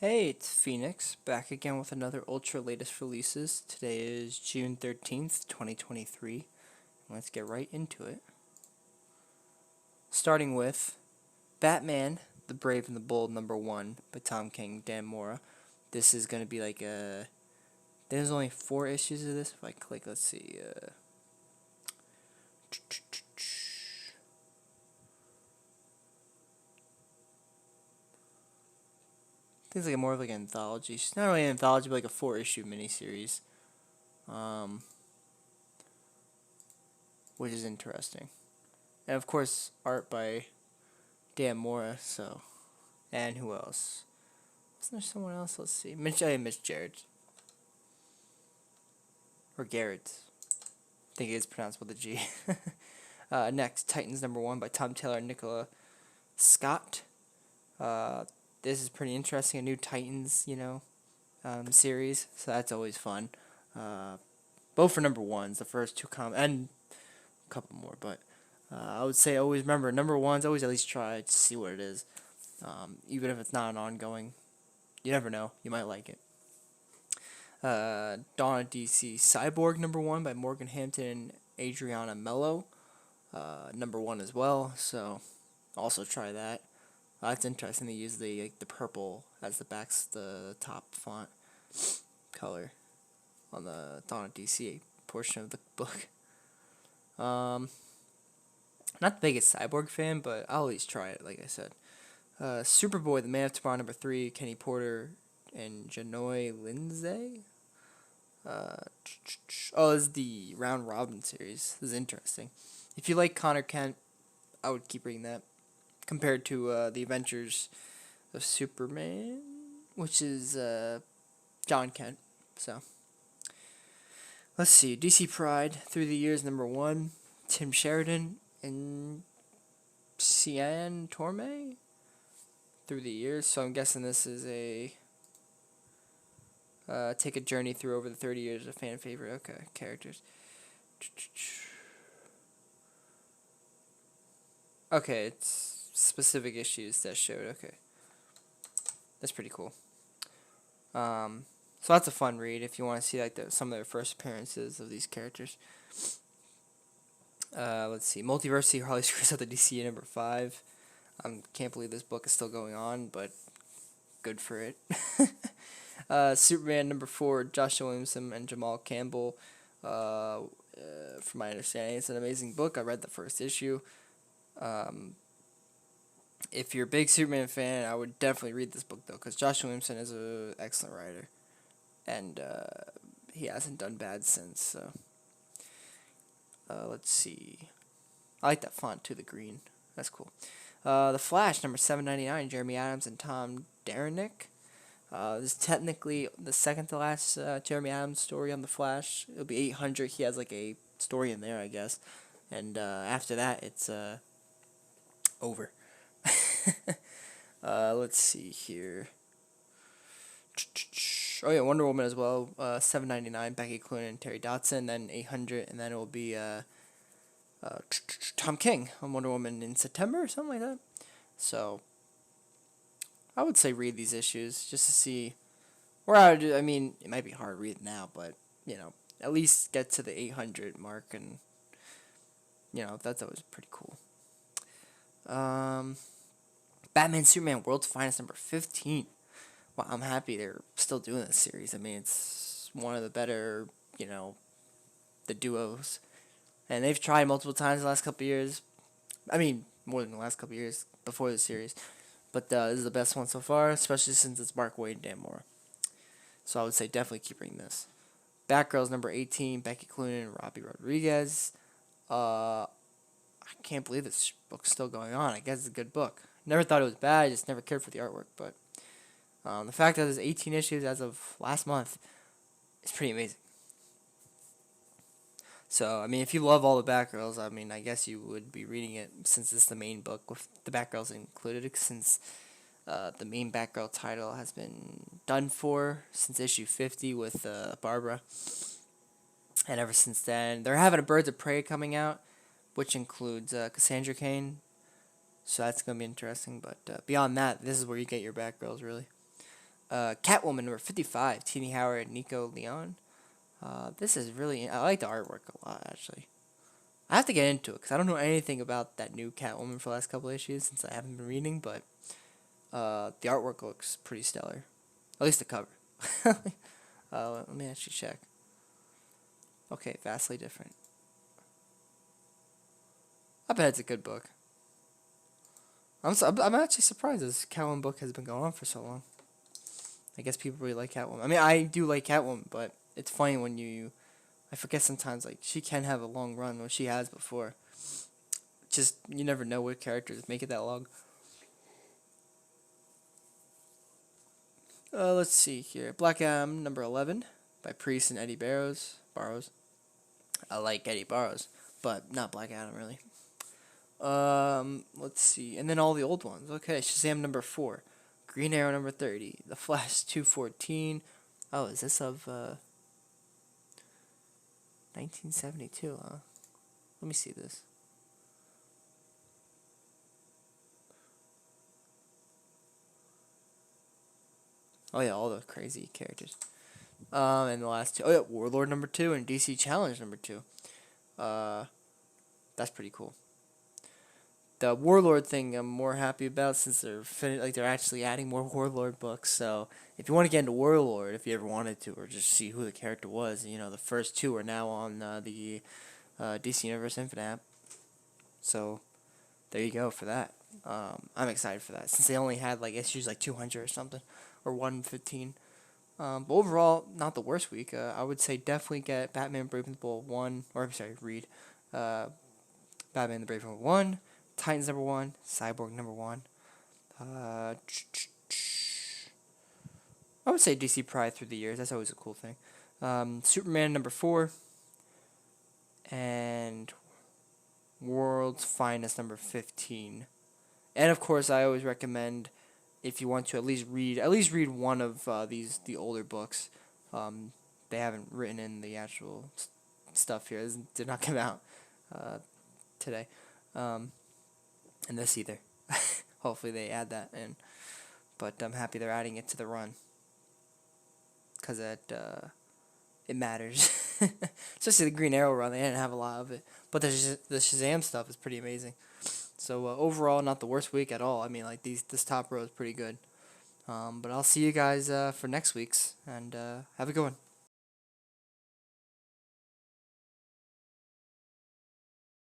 Hey, it's Phoenix, back again with another ultra latest releases. Today is June 13th, 2023. Let's get right into it. Starting with Batman, The Brave and the Bold #1 by Tom King, Dan Mora. This is going to be like a... There's only 4 issues of this. If I click, let's see. I think it's like more of like an anthology. It's not really an anthology, but like a 4-issue miniseries. Which is interesting. And of course, art by Dan Mora, so... And who else? Wasn't there someone else? Let's see. Mitch Jarrett. Or Garrett. I think it is pronounced with a G. Next, Titans #1 by Tom Taylor and Nicola Scott. This is pretty interesting. A new Titans, series. So that's always fun. Both for #1s. The first 2 and a couple more. But I would say always remember, #1s, always at least try to see what it is. Even if it's not an ongoing. You never know. You might like it. Dawn of DC Cyborg #1 by Morgan Hampton and Adriana Mello. #1 as well, so also try that. It's interesting they use the purple as the top font color on the Dawn of DC portion of the book. Not the biggest Cyborg fan, but I'll at least try it, like I said. Superboy, The Man of Tomorrow #3, Kenny Porter and Janoy Lindsay. This is the Round Robin series. This is interesting. If you like Connor Kent, I would keep reading that. Compared to the Adventures of Superman, which is John Kent. So, let's see. DC Pride, Through the Years #1, Tim Sheridan and Cian Torme. Through the Years. So I'm guessing this is a... take a journey through over the 30 years of fan favorite. Okay, characters. Okay, it's specific issues that showed. Okay, that's pretty cool. So that's a fun read if you want to see like some of their first appearances of these characters. Let's see, Multiversity Harley screws up the DC #5. Can't believe this book is still going on, but good for it. Superman #4, Joshua Williamson and Jamal Campbell. From my understanding, it's an amazing book. I read the first issue. If you're a big Superman fan, I would definitely read this book though, because Joshua Williamson is an excellent writer, and he hasn't done bad since. So let's see. I like that font too, the green. That's cool. The Flash #799, Jeremy Adams and Tom Derenick. This is technically the second to last Jeremy Adams story on The Flash. It'll be 800. He has like a story in there, I guess. And after that, it's over. Let's see here. Oh yeah, Wonder Woman as well. 799, Becky Cloonan and Terry Dodson. Then 800, and then it will be Tom King on Wonder Woman in September or something like that. So I would say read these issues just to see. I mean, it might be hard to read now, but at least get to the 800 mark, and that's always pretty cool. Batman Superman World's Finest #15. Wow, I'm happy they're still doing this series. I mean, it's one of the better, the duos. And they've tried multiple times the last couple of years. I mean, more than the last couple of years before the series. But this is the best one so far, especially since it's Mark Waid and Dan Mora. So I would say definitely keep reading this. Batgirls #18, Becky Cloonan and Robbie Rodriguez. I can't believe this book's still going on. I guess it's a good book. Never thought it was bad. I just never cared for the artwork. But the fact that there's 18 issues as of last month is pretty amazing. So, I mean, if you love all the Batgirls, I mean, I guess you would be reading it since it's the main book with the Batgirls included, since the main Batgirl title has been done for since issue 50 with Barbara. And ever since then, they're having a Birds of Prey coming out, which includes Cassandra Cain. So that's going to be interesting. But beyond that, this is where you get your Batgirls, really. Catwoman number 55, Tini Howard, Nico Leon. This is really, I like the artwork a lot, actually. I have to get into it because I don't know anything about that new Catwoman for the last couple issues since I haven't been reading, but the artwork looks pretty stellar. At least the cover. Let me actually check. Okay, vastly different. I bet it's a good book. I'm actually surprised this Catwoman book has been going on for so long. I guess people really like Catwoman. I mean, I do like Catwoman, but it's funny when I forget sometimes, like, she can have a long run, when she has before. Just, you never know what characters make it that long. Let's see here. Black Adam number 11 by Priest and Eddie Barrows. I like Eddie Barrows, but not Black Adam, really. Let's see. And then all the old ones. Okay, Shazam number 4. Green Arrow number 30. The Flash 214. Oh, is this of 1972, huh? Let me see this. Oh yeah, all the crazy characters. And the last two. Oh yeah, Warlord number 2 and DC Challenge number 2. That's pretty cool. The Warlord thing I'm more happy about since they're actually adding more Warlord books. So if you want to get into Warlord, if you ever wanted to, or just see who the character was, the first 2 are now on the DC Universe Infinite app. So there you go for that. I'm excited for that since they only had like issues like 200 or something, or 115. But overall, not the worst week. I would say definitely get Batman Brave and the Bold 1, read Batman the Brave and the Bold 1, Titans number 1, Cyborg number 1. I would say DC Pride through the years. That's always a cool thing. Superman number 4, and World's Finest number 15. And of course, I always recommend, if you want to at least read one of the older books. They haven't written in the actual stuff here. This did not come out today, and this either. Hopefully they add that in, but I'm happy they're adding it to the run because it matters. Especially the Green Arrow run, they didn't have a lot of it, but the Shazam stuff is pretty amazing. So overall, not the worst week at all. I mean, like this top row is pretty good. But I'll see you guys for next week's, and have a good one.